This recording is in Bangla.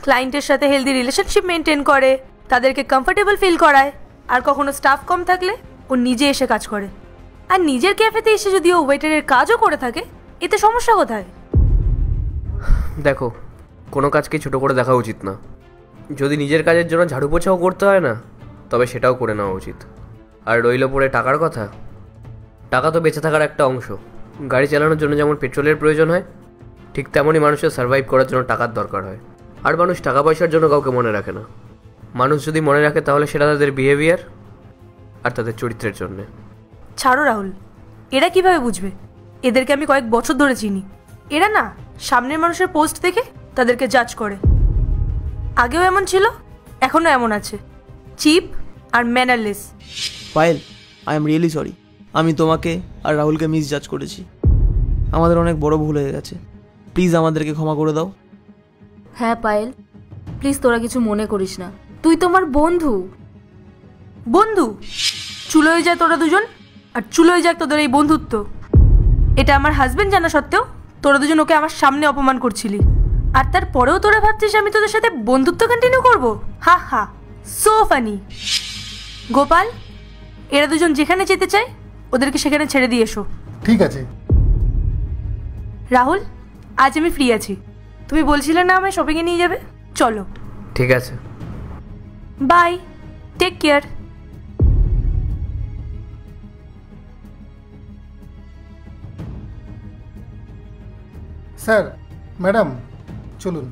ক্লায়েন্টের সাথে হেলদি রিলেশনশিপ মেনটেন করে, তাদেরকে কমফোর্টেবল ফিল করায়, আর কখনো স্টাফ কম থাকলে ও নিজে এসে কাজ করে। আর নিজের ক্যাফেতে এসে যদি ও ওয়েটারের কাজও করে থাকে, এতে সমস্যা কোথায়? দেখো, কোনো কাজকে ছোট করে দেখা উচিত না। যদি নিজের কাজের জন্য ঝাড়ু পোছাও করতে হয় না, তবে সেটাও করে নেওয়া উচিত। আর রইল পড়ে টাকার কথা, টাকা তো বেঁচে থাকার একটা অংশ। গাড়ি চালানোর জন্য যেমন পেট্রোলের প্রয়োজন হয়, ঠিক তেমনই মানুষের সার্ভাইভ করার জন্য টাকার দরকার হয়। আর মানুষ টাকা পয়সার জন্য কাউকে মনে রাখে না। মানুষ যদি মনে রাখে তাহলে সেটা তাদের বিহেভিয়ার আর তাদের চরিত্রের জন্যে। ছাড়ো রাহুল, এরা কিভাবে বুঝবে? এদেরকে আমি কয়েক বছর ধরে চিনি। এরা না সামনের মানুষের পোস্ট দেখে তাদেরকে জাজ করে। আগেও এমন ছিল, এখনও এমন আছে, চিপ আর mannerless. Payel, I am really sorry. আমি তোমাকে আর রাহুলকে মিসজাজ করেছি। আমাদের অনেক বড় ভুল হয়ে গেছে। প্লিজ আমাদেরকে ক্ষমা করে দাও। হ্যাঁ পায়েল, প্লিজ তোরা কিছু মনে করিস না। তুই তোমার বন্ধু। বন্ধু? চুলো হয়ে যায় তোরা দুজন, আর চুলো হয়ে যাক তোদের এই বন্ধুত্ব। এটা আমার হাজবেন্ড জানা সত্ত্বেও তোরা দুজন ওকে আমার সামনে অপমান করছিলি, আর তারপরেও তোরা ভাবছিস আমি তোদের সাথে বন্ধুত্ব কন্টিনিউ করবো? হা হা, সো ফানি। গোপাল, এরা দুজন যেখানে যেতে চায় ওদেরকে সেখানে ছেড়ে দিয়ে এসো। ঠিক আছে। রাহুল, আজ আমি ফ্রি আছি। তুমি বলছিলে না আমায় শপিংয়ে নিয়ে যাবে? চলো। ঠিক আছে, bye, take care. Sir, madam, চলুন।